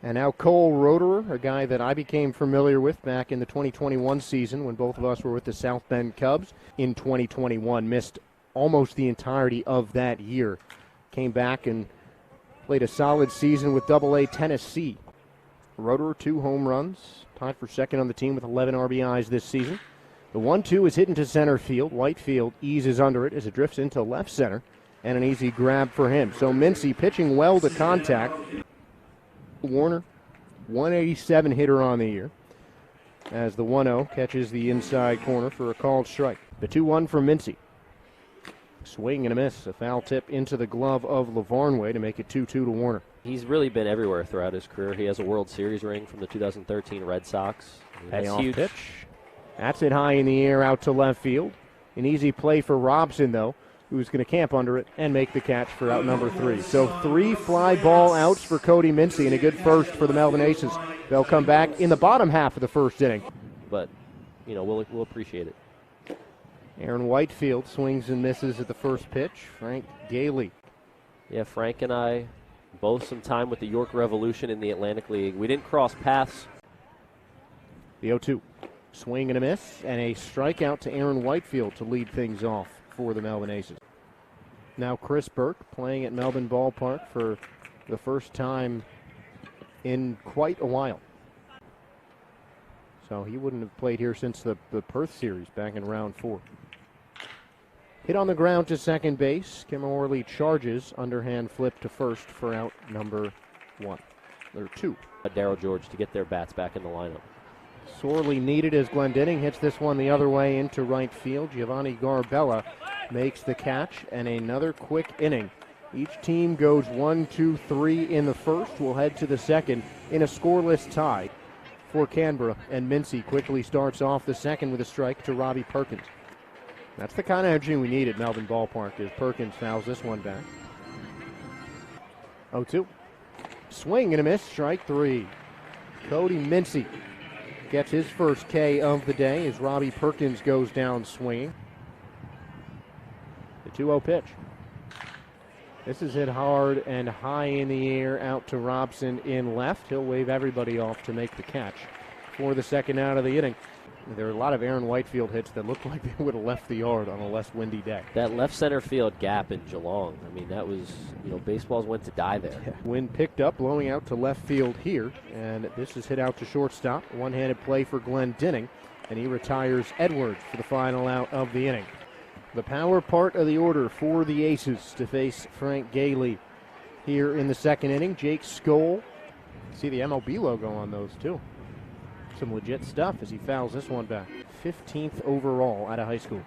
And now Cole Roederer, a guy that I became familiar with back in the 2021 season when both of us were with the South Bend Cubs. In 2021, missed almost the entirety of that year. Came back and played a solid season with AA Tennessee. Roederer, 2 home runs, tied for second on the team with 11 RBIs this season. The 1-2 is hit into center field. Whitefield eases under it as it drifts into left center, and an easy grab for him. So Mincy pitching well to contact. Warner, 187 hitter on the year, as the 1-0 catches the inside corner for a called strike. The 2-1 from Mincy. Swing and a miss. A foul tip into the glove of Lavarnway to make it 2-2 to Warner. He's really been everywhere throughout his career. He has a World Series ring from the 2013 Red Sox. That's Payoff huge. Pitch. That's it high in the air out to left field. An easy play for Robson, though, who's going to camp under it and make the catch for out number 3. So 3 fly ball outs for Cody Mincy and a good first for the Melbourne Aces. They'll come back in the bottom half of the first inning. But, you know, we'll appreciate it. Aaron Whitefield swings and misses at the first pitch. Frank Gailey. Yeah, Frank and I both some time with the York Revolution in the Atlantic League. We didn't cross paths. The 0-2. Swing and a miss, and a strikeout to Aaron Whitefield to lead things off for the Melbourne Aces. Now Chris Burke playing at Melbourne Ballpark for the first time in quite a while. So he wouldn't have played here since the Perth series back in round 4. Hit on the ground to second base. Kim Orley charges, underhand flip to first for out number 1. Or 2. Darryl George to get their bats back in the lineup. Sorely needed as Glendinning hits this one the other way into right field. Giovanni Garbella makes the catch, and another quick inning. Each team goes 1, 2, 3 in the first. We'll head to the second in a scoreless tie for Canberra, and Mincy quickly starts off the second with a strike to Robbie Perkins. That's the kind of energy we need at Melbourne Ballpark as Perkins fouls this one back. 0-2. Swing and a miss, strike 3. Cody Mincy gets his first K of the day as Robbie Perkins goes down swinging. The 2-0 pitch. This is hit hard and high in the air out to Robson in left. He'll wave everybody off to make the catch for the second out of the inning. There are a lot of Aaron Whitefield hits that looked like they would have left the yard on a less windy day. That left center field gap in Geelong, I mean, that was, you know, baseballs went to die there. Yeah. Wind picked up, blowing out to left field here, and this is hit out to shortstop. One-handed play for Glendinning, and he retires Edwards for the final out of the inning. The power part of the order for the Aces to face Frank Gailey here in the second inning. Jake Skoll. See the MLB logo on those, too. Some legit stuff as he fouls this one back. 15th overall out of high school.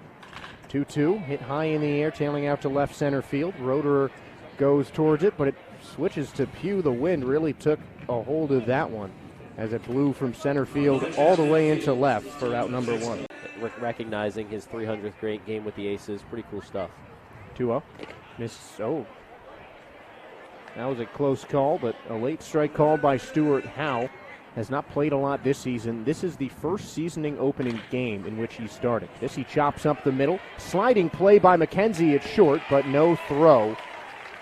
2-2, hit high in the air, tailing out to left center field. Roederer goes towards it, but it switches to Pugh. The wind really took a hold of that one as it blew from center field all the way into left for out number 1. Recognizing his 300th great game with the Aces, pretty cool stuff. 2-0. Oh. That was a close call, but a late strike called by Stuart Howe. Has not played a lot this season. This is the first seasoning opening game in which he started. This he chops up the middle. Sliding play by McKenzie at short, but no throw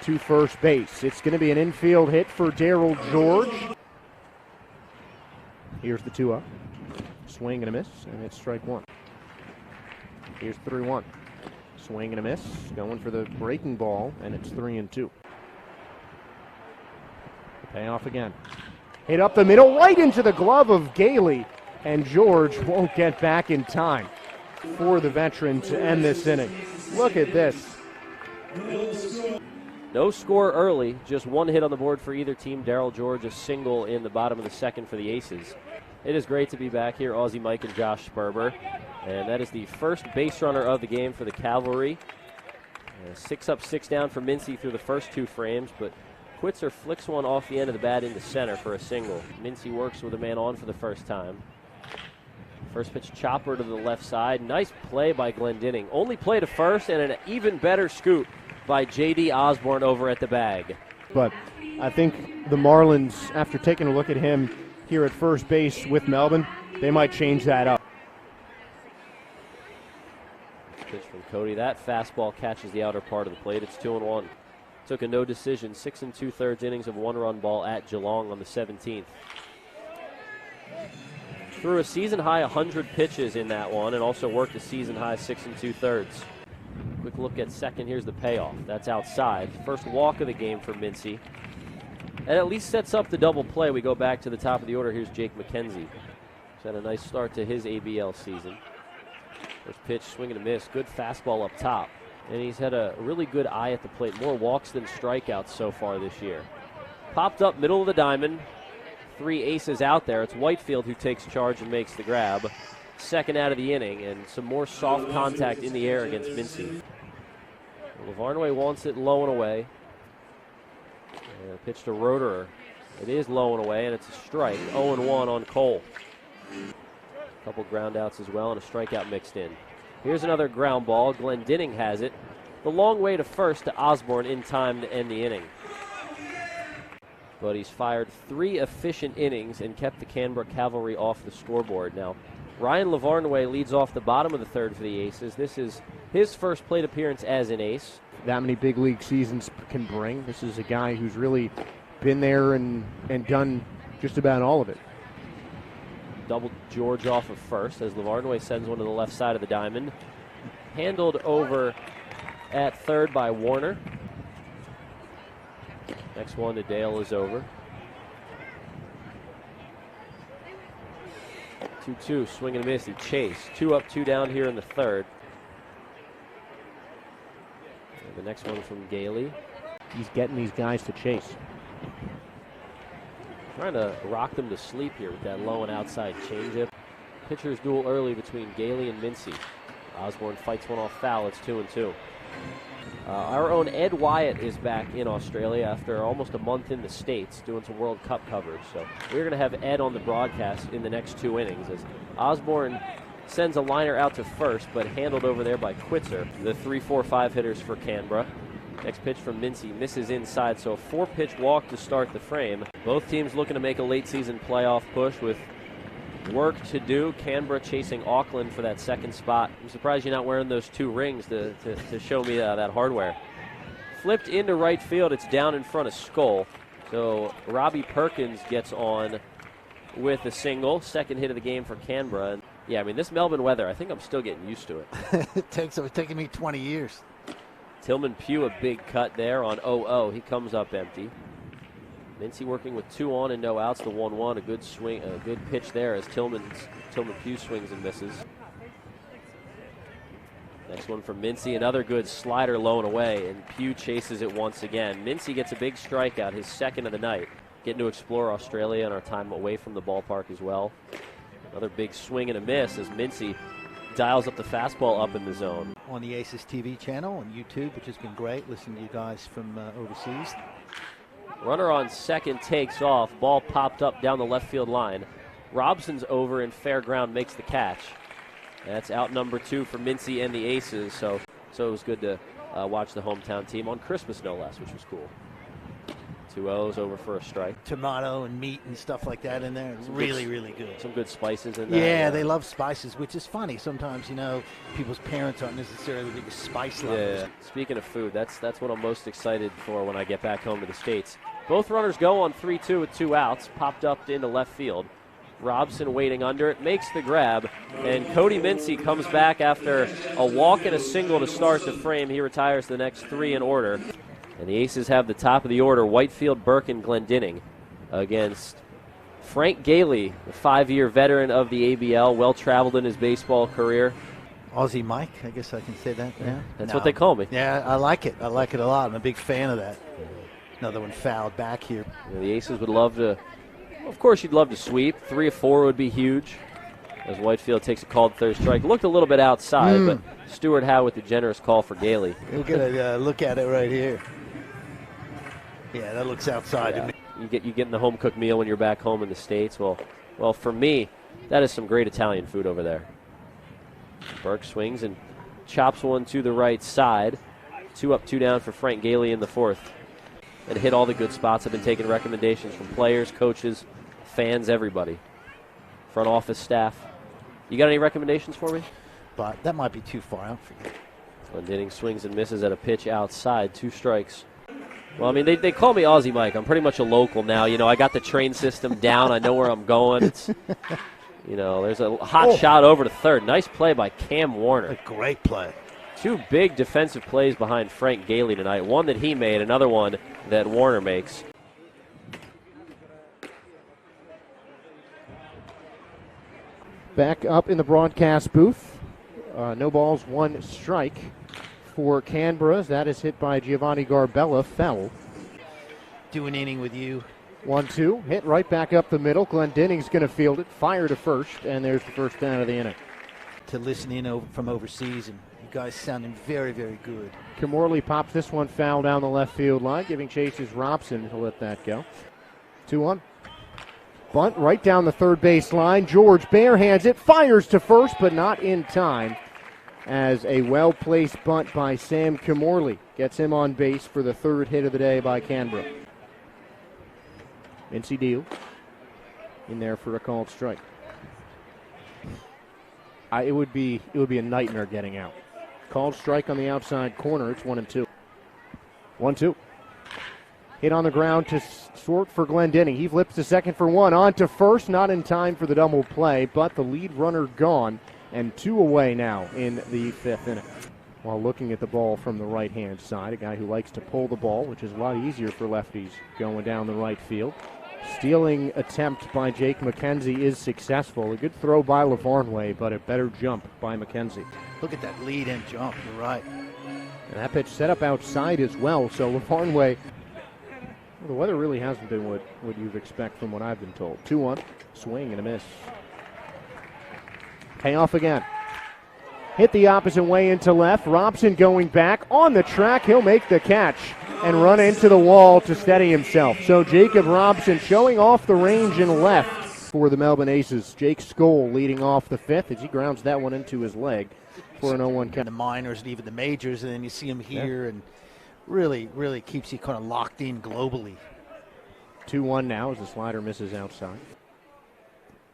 to first base. It's going to be an infield hit for Darryl George. Here's the 2-0. Swing and a miss, and it's strike 1. Here's 3-1. Swing and a miss. Going for the breaking ball, and it's 3-2. Payoff again. Hit up the middle, right into the glove of Gailey, and George won't get back in time for the veteran to end this inning. Look at this. No score early, just one hit on the board for either team. Darryl George a single in the bottom of the second for the Aces. It is great to be back here, Aussie Mike and Josh Sperber. And that is the first base runner of the game for the Cavalry. 6 up, 6 down for Mincy through the first 2 frames, but Quitzer flicks one off the end of the bat into center for a single. Mincy works with a man on for the first time. First pitch chopper to the left side. Nice play by Glendinning. Only play to first, and an even better scoop by J.D. Osborne over at the bag. But I think the Marlins, after taking a look at him here at first base with Melbourne, they might change that up. Pitch from Cody. That fastball catches the outer part of the plate. It's 2-1. took a no decision, 6 2/3 innings of 1-run ball at Geelong on the 17th. Threw a season-high 100 pitches in that one and also worked a season-high 6 2/3. Quick look at second. Here's the payoff. That's outside. First walk of the game for Mincy. And at least sets up the double play. We go back to the top of the order. Here's Jake McKenzie. He's had a nice start to his ABL season. First pitch, swing and a miss. Good fastball up top. And he's had a really good eye at the plate. More walks than strikeouts so far this year. Popped up middle of the diamond. 3 aces out there. It's Whitefield who takes charge and makes the grab. Second out of the inning, and some more soft contact in the air against Mincy. Lavarnway wants it low and away. And pitch to Roederer. It is low and away, and it's a strike. 0-1 on Cole. A couple ground outs as well, and a strikeout mixed in. Here's another ground ball. Glendinning has it. The long way to first to Osborne in time to end the inning. But he's fired 3 efficient innings and kept the Canberra Cavalry off the scoreboard. Now, Ryan Lavarnway leads off the bottom of the third for the Aces. This is his first plate appearance as an ace. That many big league seasons can bring. This is a guy who's really been there and done just about all of it. Double George off of first as Lavarnway sends one to the left side of the diamond. Handled over at third by Warner. Next one to Dale is over. 2-2, swing and a miss. He chased. 2 up, 2 down here in the third. And the next one from Gailey. He's getting these guys to chase. Trying to rock them to sleep here with that low and outside changeup. Pitchers duel early between Gailey and Mincy. Osborne fights one off foul. It's 2-2. Our own Ed Wyatt is back in Australia after almost a month in the States doing some World Cup coverage. So we're going to have Ed on the broadcast in the next 2 innings as Osborne sends a liner out to first, but handled over there by Quitzer. The 3-4-5 hitters for Canberra. Next pitch from Mincy misses inside, so a 4-pitch walk to start the frame. Both teams looking to make a late season playoff push with work to do. Canberra chasing Auckland for that second spot. I'm surprised you're not wearing those 2 rings to show me that hardware. Flipped into right field. It's down in front of Skull. So Robbie Perkins gets on with a single. Second hit of the game for Canberra. And yeah, I mean, this Melbourne weather, I think I'm still getting used to it. It's taken me 20 years. Tillman Pugh, a big cut there on 0-0. He comes up empty. Mincy working with 2 on and no outs. The 1-1, a good swing, a good pitch there as Tillman Pugh swings and misses. Next one from Mincy, another good slider low and away, and Pugh chases it once again. Mincy gets a big strikeout, his second of the night. Getting to explore Australia and our time away from the ballpark as well. Another big swing and a miss as Mincy dials up the fastball up in the zone. On the Aces TV channel on YouTube, which has been great. Listening to you guys from overseas. Runner on second takes off. Ball popped up down the left field line. Robson's over in fair ground, makes the catch. That's out number 2 for Mincy and the Aces. So it was good to watch the hometown team on Christmas, no less, which was cool. 2-0s over for a strike. Tomato and meat and stuff like that in there. Really good. Some good spices in there. Yeah, they love spices, which is funny. Sometimes, people's parents aren't necessarily the biggest spice lovers. Yeah. Speaking of food, that's what I'm most excited for when I get back home to the States. Both runners go on 3-2 with 2 outs. Popped up into left field. Robson waiting under it, makes the grab, and Cody Mincy comes back after a walk and a single to start the frame. He retires the next 3 in order. And the Aces have the top of the order, Whitefield, Burke, and Glendinning against Frank Gailey, the 5-year veteran of the ABL, well-traveled in his baseball career. Aussie Mike, I guess I can say that now. That's what they call me. Yeah, I like it. I like it a lot. I'm a big fan of that. Another one fouled back here. The Aces would love to, of course you'd love to sweep. 3 or 4 would be huge. As Whitefield takes a called third strike. Looked a little bit outside, but Stuart Howe with the generous call for Gailey. We'll get a look at it right here. Yeah, that looks outside to me. You getting the home cooked meal when you're back home in the States. Well, for me, that is some great Italian food over there. Burke swings and chops one to the right side. 2 up, 2 down for Frank Gailey in the 4th. And hit all the good spots. I've been taking recommendations from players, coaches, fans, everybody. Front office staff. You got any recommendations for me? But that might be too far out for you. Glendinning swings and misses at a pitch outside. 2 strikes. Well, I mean, they call me Aussie Mike. I'm pretty much a local now. You know, I got the train system down. I know where I'm going. It's, you know, there's a hot shot over to third. Nice play by Cam Warner. A great play. Two big defensive plays behind Frank Gailey tonight. One that he made, another one that Warner makes. Back up in the broadcast booth. No balls, one strike for Canberra. That is hit by Giovanni Garbella. Foul. Do an inning with you. 1-2. Hit right back up the middle. Glendenning's going to field it. Fire to first, and there's the first down of the inning. To listen in from overseas, and you guys sounding very, very good. Kimorley pops this one foul down the left field line. Giving chase is Robson. He'll let that go. 2-1. Bunt right down the third base line. George barehands it. Fires to first, but not in time. As a well-placed bunt by Sam Kimorley gets him on base for the third hit of the day by Canberra. Mincy Deal in there for a called strike. It would be a nightmare getting out. Called strike on the outside corner. It's 1-2. 1-2. Hit on the ground to short for Glendenning. He flips to second for one. On to first, not in time for the double play, but the lead runner gone. And 2 away now in the 5th inning. While looking at the ball from the right-hand side, a guy who likes to pull the ball, which is a lot easier for lefties going down the right field. Stealing attempt by Jake McKenzie is successful. A good throw by LaVarnway, but a better jump by McKenzie. Look at that lead and jump. You're right. And that pitch set up outside as well, so LaVarnway, well, the weather really hasn't been what you'd expect from what I've been told. 2-1, swing and a miss. Payoff again. Hit the opposite way into left. Robson going back on the track. He'll make the catch and run into the wall to steady himself. So Jacob Robson showing off the range in left for the Melbourne Aces. Jake Skoll leading off the 5th as he grounds that one into his leg for an 0-1 count. The minors and even the majors, and then you see him here, and really, really keeps you kind of locked in globally. 2-1 now as the slider misses outside.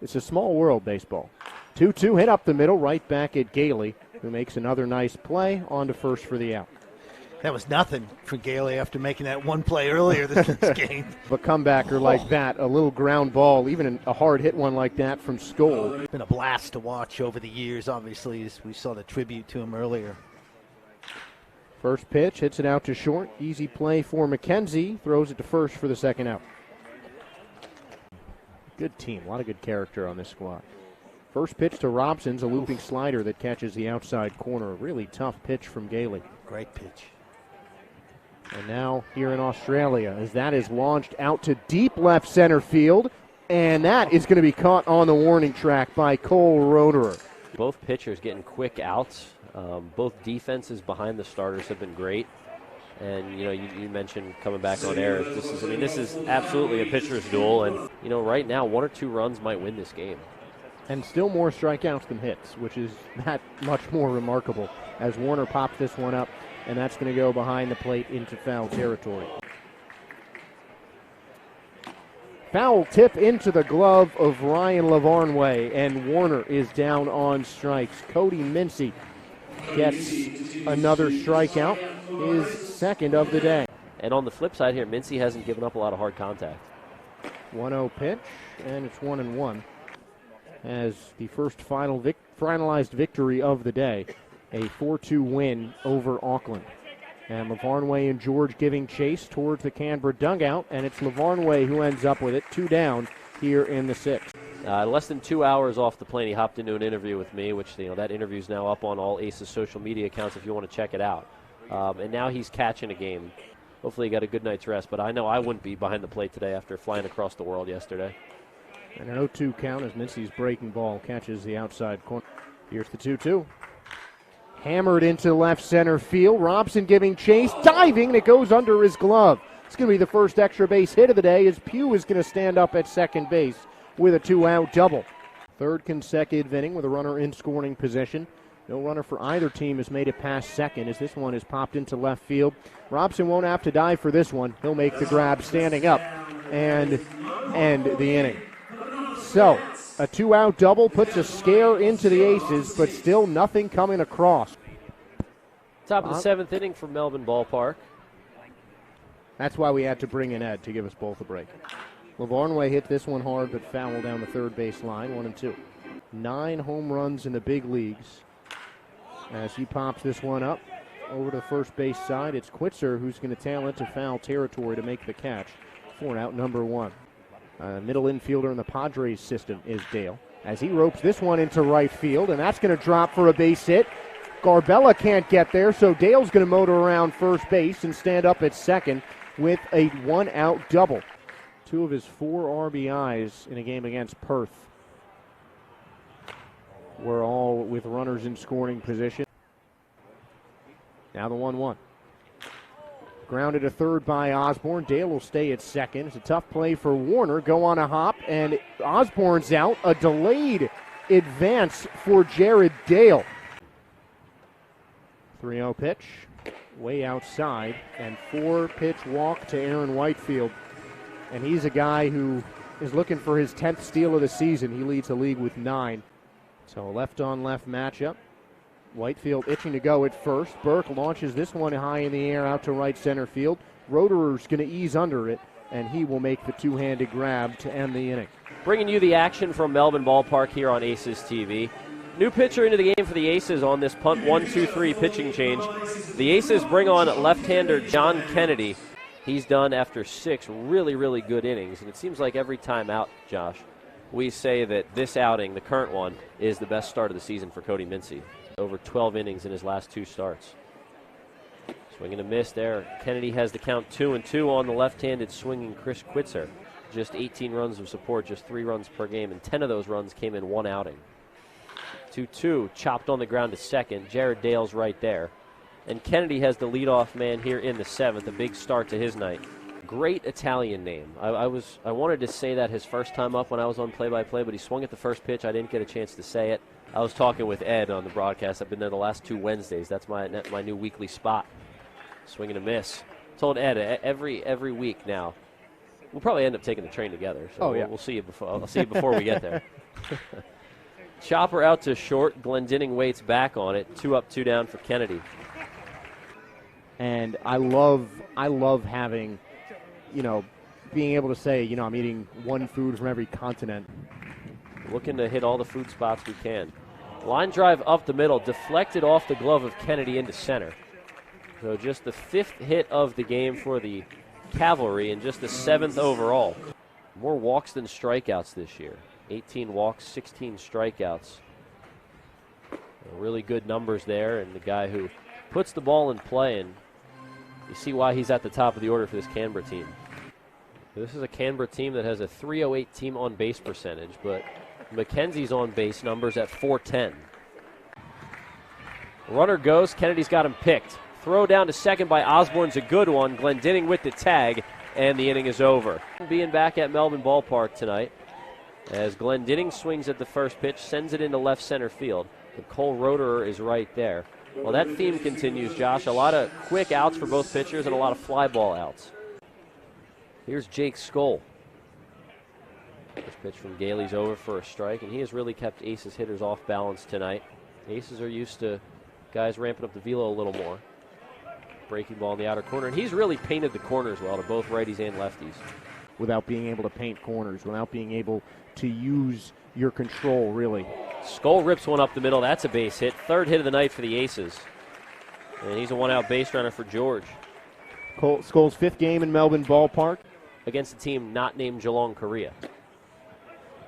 It's a small world, baseball. 2-2 hit up the middle, right back at Gailey, who makes another nice play on to first for the out. That was nothing for Gailey after making that one play earlier this game. A comebacker like that, a little ground ball, even a hard hit one like that from Skoll. It's been a blast to watch over the years, obviously, as we saw the tribute to him earlier. First pitch, hits it out to short. Easy play for McKenzie, throws it to first for the second out. Good team, a lot of good character on this squad. First pitch to Robson's a looping slider that catches the outside corner. A really tough pitch from Gailey. Great pitch. And now here in Australia, as that is launched out to deep left center field, and that is going to be caught on the warning track by Cole Roederer. Both pitchers getting quick outs. Both defenses behind the starters have been great. And, you know, you mentioned coming back on air. This is absolutely a pitcher's duel. And, you know, right now, 1 or 2 runs might win this game. And still more strikeouts than hits, which is that much more remarkable as Warner pops this one up, and that's going to go behind the plate into foul territory. Foul tip into the glove of Ryan LaVarnway, and Warner is down on strikes. Cody Mincy gets another strikeout, his second of the day. And on the flip side here, Mincy hasn't given up a lot of hard contact. 1-0 pitch, and it's 1-1. As the first finalized victory of the day, a 4-2 win over Auckland. And LaVarnway and George giving chase towards the Canberra dugout, and it's LaVarnway who ends up with it, 2 down here in the 6th. Less than 2 hours off the plane, he hopped into an interview with me, which, you know, that interview is now up on all Aces social media accounts if you want to check it out. And now he's catching a game. Hopefully he got a good night's rest, but I know I wouldn't be behind the plate today after flying across the world yesterday. And an 0-2 count as Mincy's breaking ball catches the outside corner. Here's the 2-2. Hammered into left center field. Robson giving chase, diving, and it goes under his glove. It's going to be the first extra base hit of the day as Pugh is going to stand up at second base with a 2-out double. Third consecutive inning with a runner in scoring position. No runner for either team has made it past second as this one is popped into left field. Robson won't have to dive for this one. He'll make the grab standing up and end the inning. So, a 2-out double puts a scare into the Aces, but still nothing coming across. Top of the 7th inning from Melbourne Ballpark. That's why we had to bring in Ed to give us both a break. Lavarnway hit this one hard, but foul down the third base line, 1-2. 9 home runs in the big leagues. As he pops this one up over to the first base side, it's Quitzer who's going to tail into foul territory to make the catch for out number 1. Middle infielder in the Padres system is Dale, as he ropes this one into right field, and that's going to drop for a base hit. Garbella can't get there, so Dale's going to motor around first base and stand up at second with a 1-out double. 2 of his 4 RBIs in a game against Perth were all with runners in scoring position. Now the 1-1. Grounded to third by Osborne. Dale will stay at second. It's a tough play for Warner. Go on a hop, and Osborne's out. A delayed advance for Jared Dale. 3-0 pitch, way outside, and 4-pitch walk to Aaron Whitefield. And he's a guy who is looking for his 10th steal of the season. He leads the league with 9. So a left-on-left matchup. Whitefield itching to go at first. Burke launches this one high in the air out to right center field. Roederer's going to ease under it, and he will make the two-handed grab to end the inning. Bringing you the action from Melbourne Ballpark here on Aces TV. New pitcher into the game for the Aces on this punt 1-2-3 pitching change. The Aces bring on left-hander John Kennedy. He's done after 6 really, really good innings, and it seems like every time out, Josh, we say that this outing, the current one, is the best start of the season for Cody Mincy. Over 12 innings in his last 2 starts. Swinging a miss there. Kennedy has the count 2-2 on the left-handed swinging Chris Quitzer. Just 18 runs of support, just 3 runs per game, and 10 of those runs came in 1 outing. 2-2, chopped on the ground to second. Jared Dale's right there. And Kennedy has the leadoff man here in the 7th, a big start to his night. Great Italian name. I wanted to say that his first time up when I was on play-by-play, but he swung at the first pitch. I didn't get a chance to say it. I was talking with Ed on the broadcast. I've been there the last 2 Wednesdays. That's my new weekly spot. Swinging a miss. Told Ed every week now. We'll probably end up taking the train together. So we'll see you before. I'll see you before we get there. Chopper out to short. Glendinning waits back on it. 2 up, 2 down for Kennedy. And I love having, being able to say, I'm eating one food from every continent. Looking to hit all the food spots we can. Line drive up the middle, deflected off the glove of Kennedy into center. So just the 5th hit of the game for the Cavalry and just the 7th overall. More walks than strikeouts this year. 18 walks, 16 strikeouts. Really good numbers there, and the guy who puts the ball in play, and you see why he's at the top of the order for this Canberra team. This is a Canberra team that has a .308 team on base percentage, but McKenzie's on base numbers at .410. Runner goes. Kennedy's got him picked. Throw down to second by Osborne's a good one. Glendinning with the tag, and the inning is over. Being back at Melbourne Ballpark tonight, as Glendinning swings at the first pitch, sends it into left center field. But Cole Roederer is right there. Well, that theme continues, Josh. A lot of quick outs for both pitchers and a lot of fly ball outs. Here's Jake Skoll. First pitch from Gailey's over for a strike, and he has really kept Aces hitters off balance tonight. Aces are used to guys ramping up the velo a little more. Breaking ball in the outer corner, and he's really painted the corners well to both righties and lefties. Without being able to paint corners, without being able to use your control, really. Skoll rips one up the middle. That's a base hit. 3rd hit of the night for the Aces. And he's a 1-out base runner for George. Skoll's 5th game in Melbourne Ballpark. Against a team not named Geelong Korea.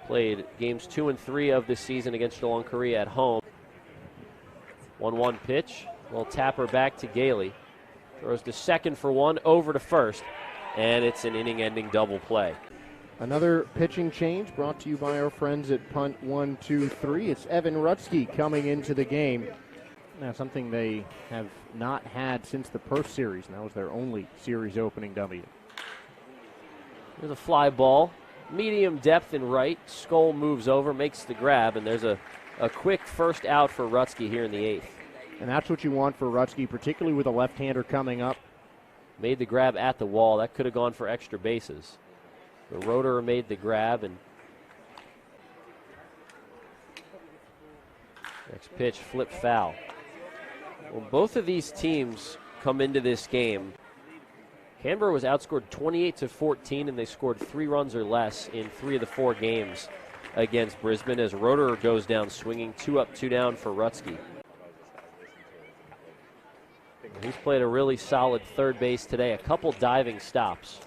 Played games 2 and 3 of this season against Geelong Korea at home. 1-1 pitch. Little tapper back to Gailey. Throws to second for 1, over to first. And it's an inning-ending double play. Another pitching change brought to you by our friends at Punt 1-2-3. It's Evan Rutsky coming into the game. Now, something they have not had since the Perth series. And that was their only series opening W. There's a fly ball. Medium depth in right. Skoll moves over, makes the grab, and there's a quick first out for Rutsky here in the 8th. And that's what you want for Rutsky, particularly with a left-hander coming up. Made the grab at the wall. That could have gone for extra bases. The Roederer made the grab, and next pitch, flip foul. Well, both of these teams come into this game Canberra was outscored 28-14, and they scored 3 runs or less in 3 of the 4 games against Brisbane, as Roederer goes down swinging, 2 up, 2 down for Rutsky. He's played a really solid third base today, a couple diving stops.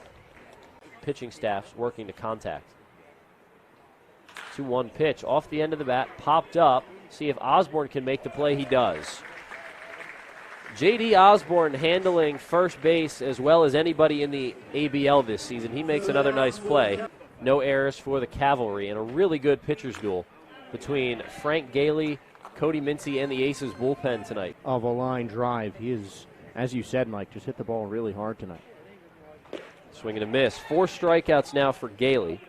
Pitching staff's working to contact. 2-1 pitch off the end of the bat, popped up. See if Osborne can make the play. He does. J.D. Osborne handling first base as well as anybody in the ABL this season. He makes another nice play. No errors for the Cavalry, and a really good pitcher's duel between Frank Gailey, Cody Mincy, and the Aces bullpen tonight. Of a line drive. He is, as you said, Mike, just hit the ball really hard tonight. Swing and a miss. 4 strikeouts now for Gailey.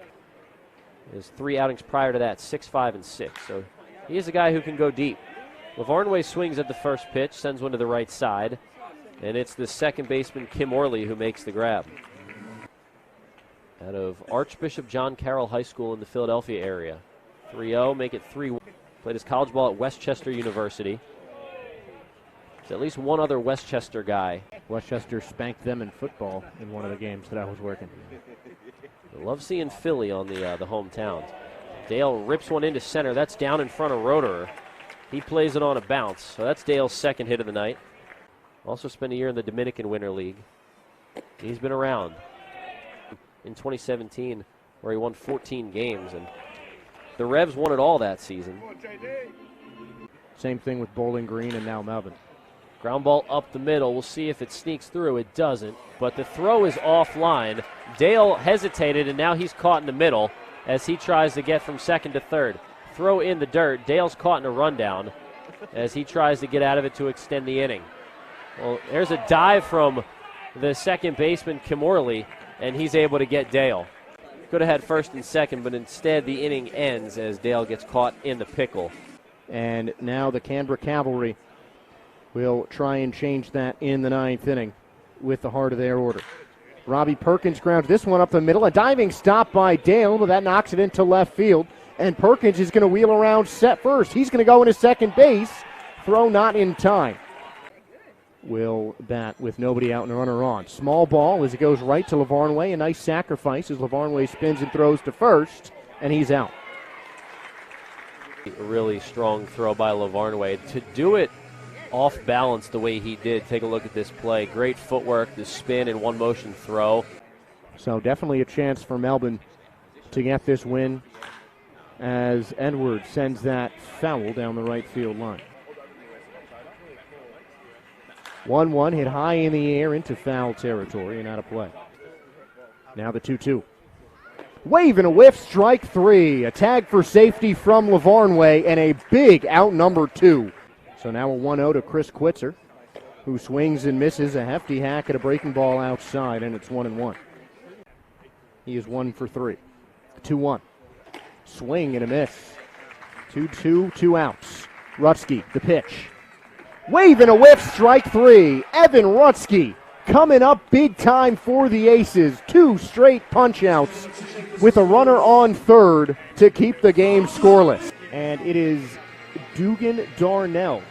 His 3 outings prior to that, 6, 5, and 6. So he is a guy who can go deep. Lavarnway swings at the first pitch, sends one to the right side, and it's the second baseman, Kim Orley, who makes the grab. Out of Archbishop John Carroll High School in the Philadelphia area. 3-0, make it 3-1. Played his college ball at Westchester University. There's at least one other Westchester guy. Westchester spanked them in football in one of the games that I was working. I love seeing Philly on the hometown. Dale rips one into center. That's down in front of Roederer. He plays it on a bounce. So that's Dale's second hit of the night. Also spent a year in the Dominican Winter League. He's been around in 2017, where he won 14 games, and the Revs won it all that season. Same thing with Bowling Green and now Melbourne. Ground ball up the middle. We'll see if it sneaks through. It doesn't, but the throw is offline. Dale hesitated, and now he's caught in the middle as he tries to get from second to third. Throw in the dirt. Dale's caught in a rundown as he tries to get out of it to extend the inning. Well, there's a dive from the second baseman, Kim Orley, and he's able to get Dale. Could have had first and second, but instead the inning ends as Dale gets caught in the pickle. And now the Canberra Cavalry will try and change that in the 9th inning with the heart of their order. Robbie Perkins grounds this one up the middle. A diving stop by Dale, but that knocks it into left field. And Perkins is going to wheel around set first. He's going to go into second base. Throw not in time. Will bat with nobody out and a runner on. Small ball as it goes right to Lavarnway. A nice sacrifice as Lavarnway spins and throws to first, and he's out. A really strong throw by Lavarnway. To do it off balance the way he did, take a look at this play. Great footwork, the spin and one motion throw. So definitely a chance for Melbourne to get this win as Edwards sends that foul down the right field line. 1-1 hit high in the air into foul territory and out of play. Now the 2-2. Wave and a whiff, strike 3. A tag for safety from Lavarnway and a big out number 2. So now a 1-0 to Chris Quitzer, who swings and misses a hefty hack at a breaking ball outside, and it's 1-1. He is 1 for 3. 2-1. Swing and a miss. 2-2, 2 outs. Rutsky, the pitch. Wave and a whiff, strike 3. Evan Rutsky coming up big time for the Aces. 2 straight punch-outs with a runner on third to keep the game scoreless. And it is Dugan Darnell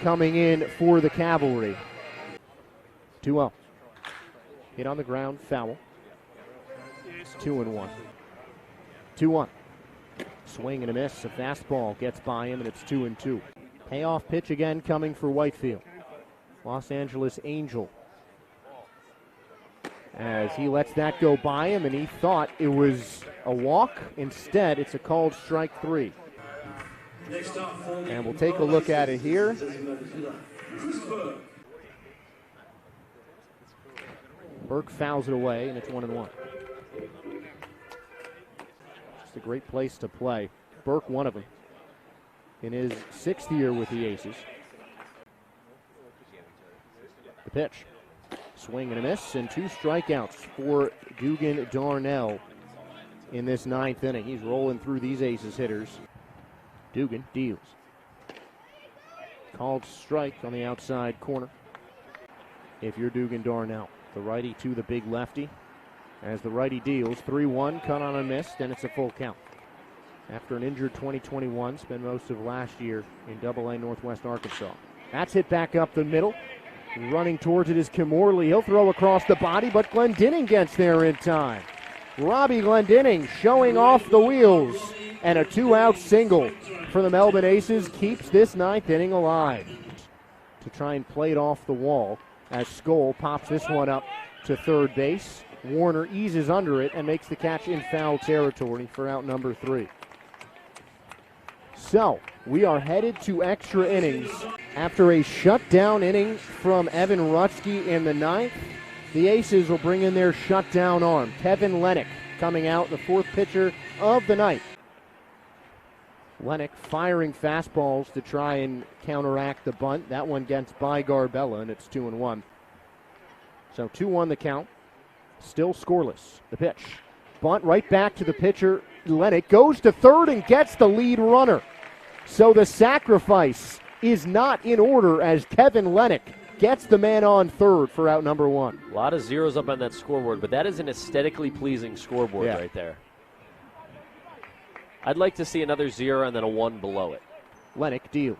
coming in for the Cavalry. 2-0. Hit on the ground, foul. 2-1. 2-1. Swing and a miss. A fastball gets by him, and it's 2-2. Payoff pitch again coming for Whitefield. Los Angeles Angel. As he lets that go by him, and he thought it was a walk. Instead, it's a called strike 3. And we'll take a look at it here. Burke fouls it away, and it's 1-1. Just a great place to play. Burke, one of them, in his 6th year with the Aces. The pitch. Swing and a miss, and 2 strikeouts for Dugan Darnell in this 9th inning. He's rolling through these Aces hitters. Dugan deals. Called strike on the outside corner. If you're Dugan Darnell, the righty to the big lefty. As the righty deals, 3-1, cut on a miss, then it's a full count. After an injured 2021, spent most of last year in Double-A Northwest Arkansas. That's hit back up the middle. Running towards it is Kimorley. He'll throw across the body, but Glendinning gets there in time. Robbie Glendinning showing off the wheels, and a 2-out single for the Melbourne Aces keeps this 9th inning alive. To try and play it off the wall as Skoll pops this one up to third base. Warner eases under it and makes the catch in foul territory for out number 3. So, we are headed to extra innings. After a shutdown inning from Evan Rutsky in the 9th, the Aces will bring in their shutdown arm, Kevin Lennox, coming out, the 4th pitcher of the night. Lennox firing fastballs to try and counteract the bunt. That one gets by Garbella, and it's 2-1. So 2-1 the count. Still scoreless. The pitch. Bunt right back to the pitcher. Lennox goes to third and gets the lead runner. So the sacrifice is not in order as Kevin Lennox gets the man on third for out number 1. A lot of zeros up on that scoreboard, but that is an aesthetically pleasing scoreboard right there. I'd like to see another 0 and then a 1 below it. Lennox deals.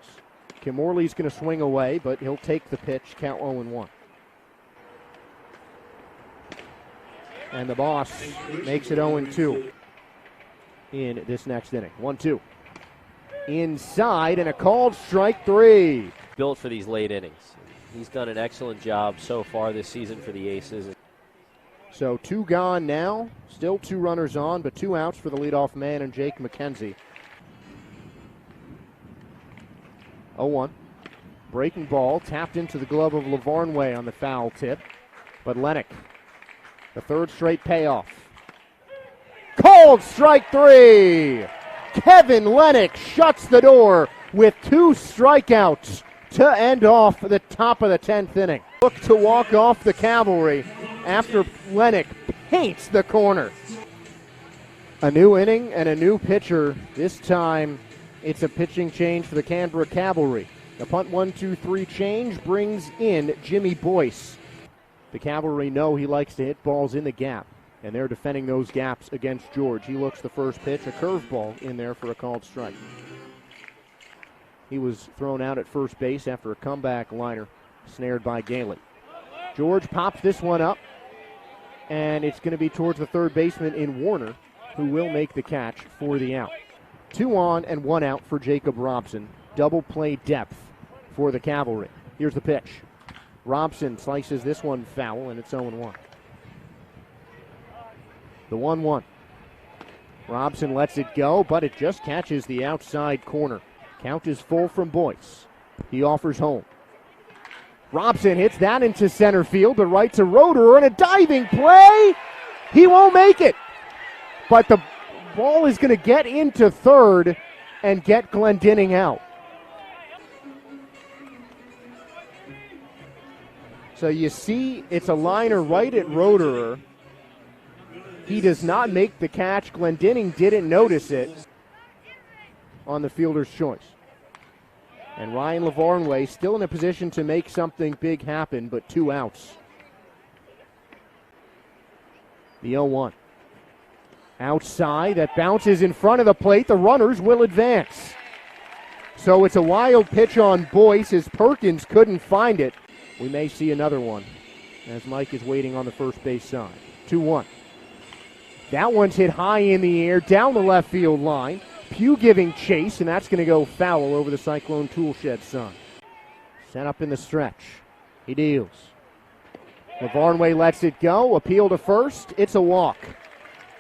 Kimorley's going to swing away, but he'll take the pitch, count 0-1. And the boss makes it 0-2 in this next inning. 1-2. Inside, and a called strike 3. Built for these late innings. He's done an excellent job so far this season for the Aces. So 2 gone now, still 2 runners on, but 2 outs for the leadoff man and Jake McKenzie. 0-1. Breaking ball, tapped into the glove of Lavarnway on the foul tip. But Lennox, the 3rd straight payoff. Called strike 3! Kevin Lennox shuts the door with 2 strikeouts to end off the top of the 10th inning. Look to walk off the Cavalry after Lennox paints the corner. A new inning and a new pitcher. This time it's a pitching change for the Canberra Cavalry. The punt 1-2-3 change brings in Jimmy Boyce. The Cavalry know he likes to hit balls in the gap, and they're defending those gaps against George. He looks the first pitch, a curveball in there for a called strike. He was thrown out at first base after a comeback liner snared by Galen. George pops this one up, and it's going to be towards the third baseman in Warner, who will make the catch for the out. 2 on and 1 out for Jacob Robson. Double play depth for the Cavalry. Here's the pitch. Robson slices this one foul, and it's 0-1. The 1-1. Robson lets it go, but it just catches the outside corner. Count is full from Boyce. He offers home. Robson hits that into center field, but right to Roederer, and a diving play. He won't make it. But the ball is going to get into third and get Glendinning out. So you see it's a liner right at Roederer. He does not make the catch. Glendinning didn't notice it on the fielder's choice. And Ryan Lavarnway still in a position to make something big happen, but 2 outs. The 0-1. Outside, that bounces in front of the plate. The runners will advance. So it's a wild pitch on Boyce as Perkins couldn't find it. We may see another one as Mike is waiting on the first base side. 2-1. That one's hit high in the air, down the left field line. Pugh giving chase, and that's going to go foul over the Cyclone toolshed sign. Set up in the stretch. He deals. Lavarnway lets it go. Appeal to first. It's a walk.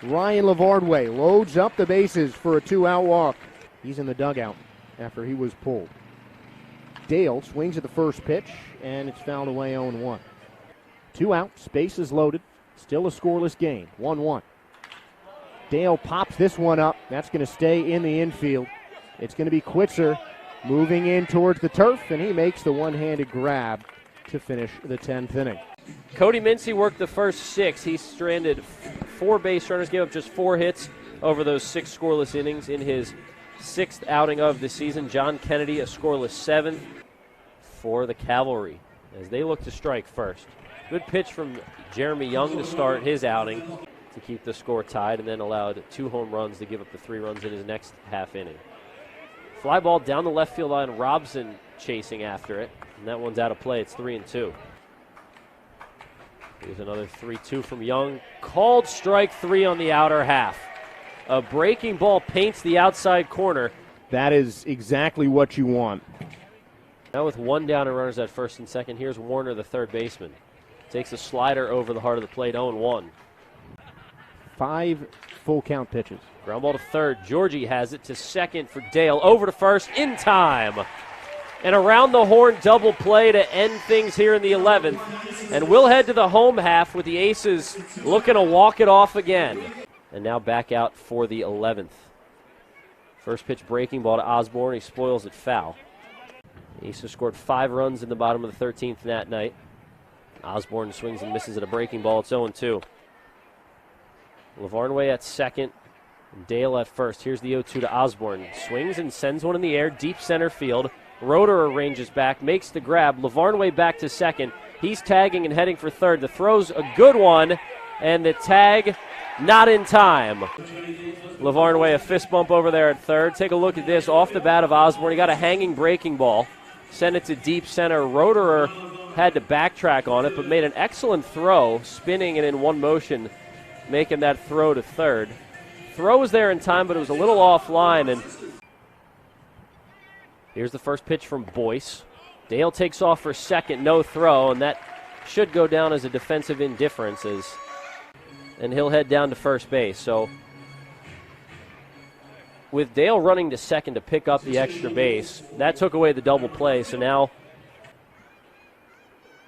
Ryan Lavarnway loads up the bases for a 2-out walk. He's in the dugout after he was pulled. Dale swings at the first pitch, and it's fouled away 0-1. 2 outs, bases loaded. Still a scoreless game. 1-1. Dale pops this one up. That's going to stay in the infield. It's going to be Quitzer moving in towards the turf, and he makes the one-handed grab to finish the 10th inning. Cody Mincy worked the first 6. He stranded 4 base runners, gave up just 4 hits over those 6 scoreless innings in his 6th outing of the season. John Kennedy, a scoreless 7th for the Cavalry as they look to strike first. Good pitch from Jeremy Young to start his outing to keep the score tied, and then allowed 2 home runs to give up the 3 runs in his next half inning. Fly ball down the left field line. Robson chasing after it. And that one's out of play. It's 3-2. Here's another 3-2 from Young. Called strike 3 on the outer half. A breaking ball paints the outside corner. That is exactly what you want. Now with one down and runners at first and second, here's Warner, the third baseman. Takes a slider over the heart of the plate, 0-1. 5 full count pitches. Ground ball to third. Georgie has it to second for Dale. Over to first in time. And around the horn double play to end things here in the 11th. And we'll head to the home half with the Aces looking to walk it off again. And now back out for the 11th. First pitch breaking ball to Osborne. He spoils it foul. The Aces scored 5 runs in the bottom of the 13th that night. Osborne swings and misses at a breaking ball. It's 0-2. Lavarnway at second. Dale at first. Here's the 0-2 to Osborne. Swings and sends one in the air, deep center field. Roeder ranges back, makes the grab. Lavarnway back to second. He's tagging and heading for third. The throw's a good one, and the tag not in time. Lavarnway a fist bump over there at third. Take a look at this off the bat of Osborne. He got a hanging breaking ball. Sent it to deep center. Roederer had to backtrack on it, but made an excellent throw, spinning it in one motion, making that throw to third. Throw was there in time, but it was a little offline. And here's the first pitch from Boyce. Dale takes off for second, no throw, and that should go down as a defensive indifference, and he'll head down to first base. So with Dale running to second to pick up the extra base, that took away the double play. So now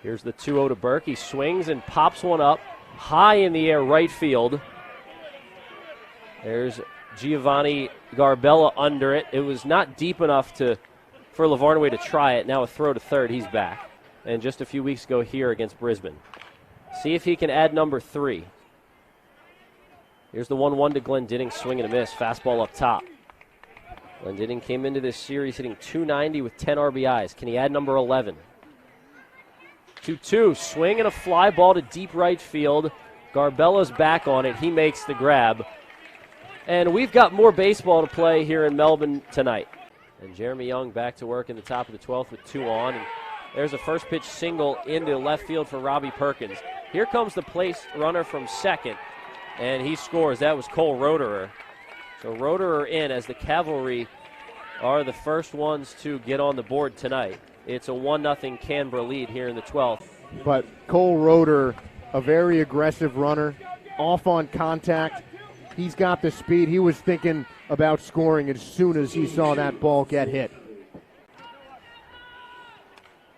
here's the 2-0 to Burke. He swings and pops one up high in the air right field. There's Giovanni Garbella under it. It was not deep enough for Lavarnway to try it. Now a throw to third. He's back. And just a few weeks ago here against Brisbane. See if he can add number 3. Here's the 1-1 to Glendinning. Swing and a miss. Fastball up top. Glendinning came into this series hitting .290 with 10 RBIs. Can he add number 11? 2-2. Swing and a fly ball to deep right field. Garbella's back on it. He makes the grab. And we've got more baseball to play here in Melbourne tonight. And Jeremy Young back to work in the top of the 12th with 2 on. And there's a first pitch single into left field for Robbie Perkins. Here comes the place runner from second, and he scores. That was Cole Roederer. So Roederer in as the Cavalry are the first ones to get on the board tonight. It's a 1-0 Canberra lead here in the 12th. But Cole Roederer, a very aggressive runner, off on contact. He's got the speed. He was thinking about scoring as soon as he saw that ball get hit.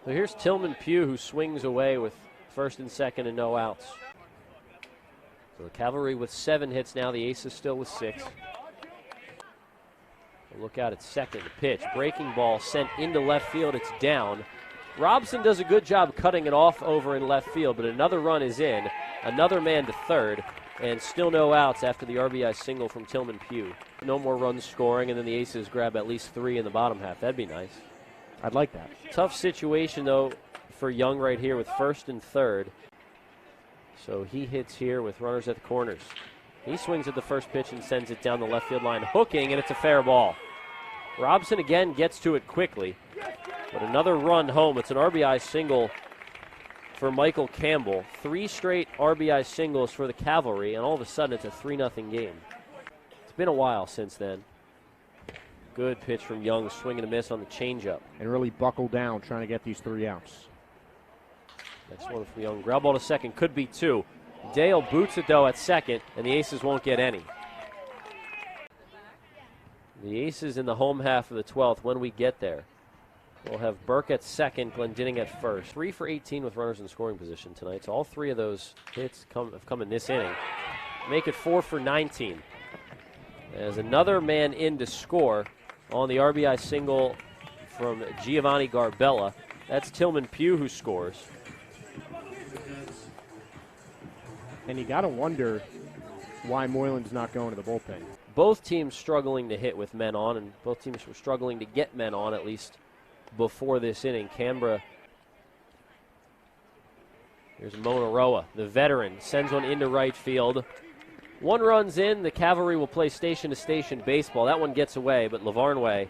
So here's Tillman Pugh, who swings away with first and second and no outs. So the Cavalry with 7 hits now. The Aces still with 6. We'll look out at second. The pitch. Breaking ball sent into left field. It's down. Robson does a good job cutting it off over in left field, but another run is in. Another man to third. And still no outs after the RBI single from Tillman Pugh. No more runs scoring, and then the Aces grab at least 3 in the bottom half. That'd be nice. I'd like that. Tough situation, though, for Young right here with first and third. So he hits here with runners at the corners. He swings at the first pitch and sends it down the left field line, hooking, and it's a fair ball. Robson again gets to it quickly, but another run home. It's an RBI single for Michael Campbell. 3 straight RBI singles for the Cavalry, and all of a sudden it's a 3-0 game. It's been a while since then. Good pitch from Young, swing and a miss on the changeup. And really buckle down trying to get these 3 outs. Next one from Young. Ground ball to second, could be 2. Dale boots it, though, at second, and the Aces won't get any. The Aces in the home half of the 12th when we get there. We'll have Burke at second, Glendinning at first. 3 for 18 with runners in scoring position tonight. So all 3 of those hits have come in this inning. Make it 4 for 19. There's another man in to score on the RBI single from Giovanni Garbella. That's Tillman Pugh who scores. And you got to wonder why Moylan's not going to the bullpen. Both teams struggling to hit with men on, and both teams were struggling to get men on, at least before this inning. Canberra. Here's Mona Roa, the veteran, sends one into right field. 1 run's in. The Cavalry will play station-to-station baseball. That one gets away, but Lavarnway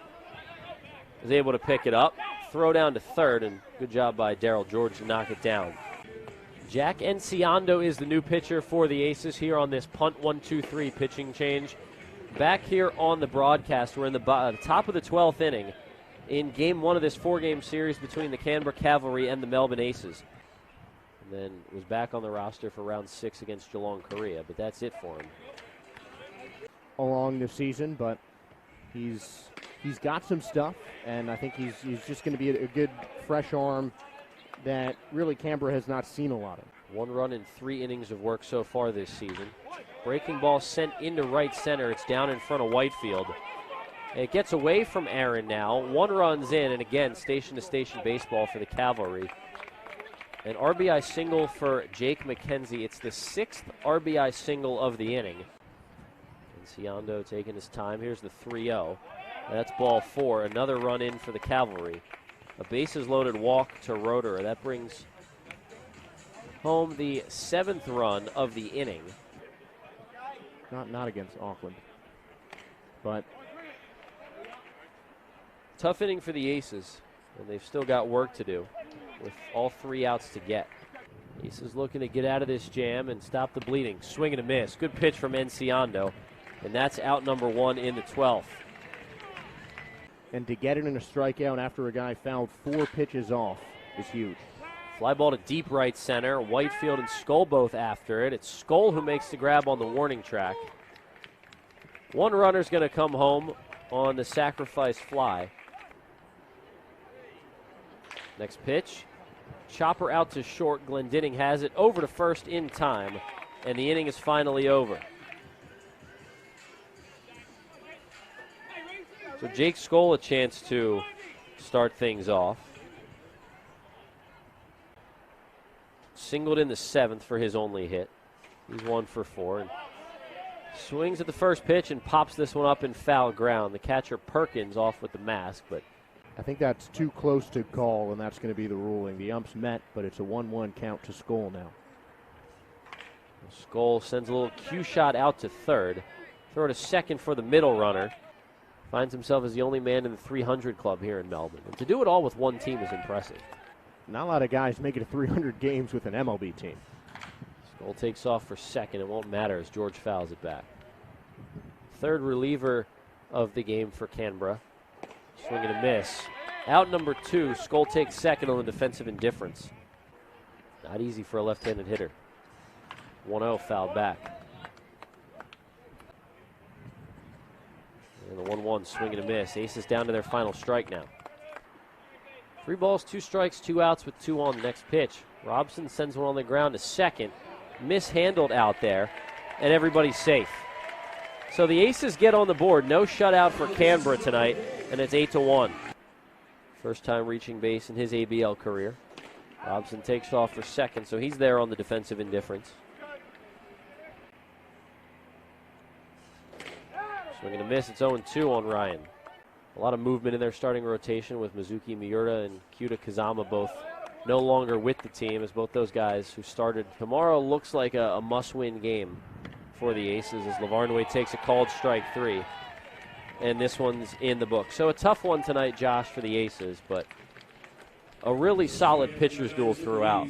is able to pick it up, throw down to third, and good job by Darryl George to knock it down. Jack Enciando is the new pitcher for the Aces here on this punt 1-2-3 pitching change. Back here on the broadcast, we're in the top of the 12th inning in game one of this 4-game series between the Canberra Cavalry and the Melbourne Aces. And then was back on the roster for round 6 against Geelong Korea, but that's it for him. Along the season, but he's got some stuff, and I think he's just going to be a good fresh arm that really Canberra has not seen a lot of. 1 run in 3 innings of work so far this season. Breaking ball sent into right center. It's down in front of Whitefield. It gets away from Aaron now. 1 run's in, and again, station-to-station baseball for the Cavalry. An RBI single for Jake McKenzie. It's the 6th RBI single of the inning. Enciando taking his time. Here's the 3-0. That's ball 4. Another run in for the Cavalry. A bases-loaded walk to Roeder. That brings home the 7th run of the inning. Not against Auckland, but tough inning for the Aces, and they've still got work to do with all 3 outs to get. Aces looking to get out of this jam and stop the bleeding. Swing and a miss. Good pitch from Enciando, and that's out number 1 in the 12th. And to get it in a strikeout after a guy fouled 4 pitches off is huge. Fly ball to deep right center. Whitefield and Skull both after it. It's Skull who makes the grab on the warning track. 1 runner's going to come home on the sacrifice fly. Next pitch. Chopper out to short. Glendinning has it over to first in time, and the inning is finally over. So Jake Skull a chance to start things off. Singled in the 7th for his only hit. He's 1 for 4. And swings at the first pitch and pops this one up in foul ground. The catcher Perkins off with the mask, but I think that's too close to call, and that's going to be the ruling. The ump's met, but it's a 1-1 count to Skull now. Skull sends a little cue shot out to third. Throw to second for the middle runner. Finds himself as the only man in the 300 club here in Melbourne. And to do it all with 1 team is impressive. Not a lot of guys make it to 300 games with an MLB team. Skull takes off for second. It won't matter as George fouls it back. 3rd reliever of the game for Canberra. Swing and a miss. Out number 2. Skull takes second on the defensive indifference. Not easy for a left-handed hitter. 1-0 fouled back. And the 1-1 swing and a miss. Aces down to their final strike now. 3 balls, 2 strikes, 2 outs with 2 on the next pitch. Robson sends one on the ground to second. Mishandled out there, and everybody's safe. So the Aces get on the board. No shutout for Canberra tonight, and it's 8-1. First time reaching base in his ABL career. Robson takes off for second, so he's there on the defensive indifference. Swing and a miss. It's 0-2 on Ryan. A lot of movement in their starting rotation with Mizuki Miura and Kyuta Kazama both no longer with the team, as both those guys who started. Tomorrow looks like a must-win game for the Aces as Lavarnway takes a called strike 3. And this one's in the book. So a tough one tonight, Josh, for the Aces, but a really solid pitcher's duel throughout.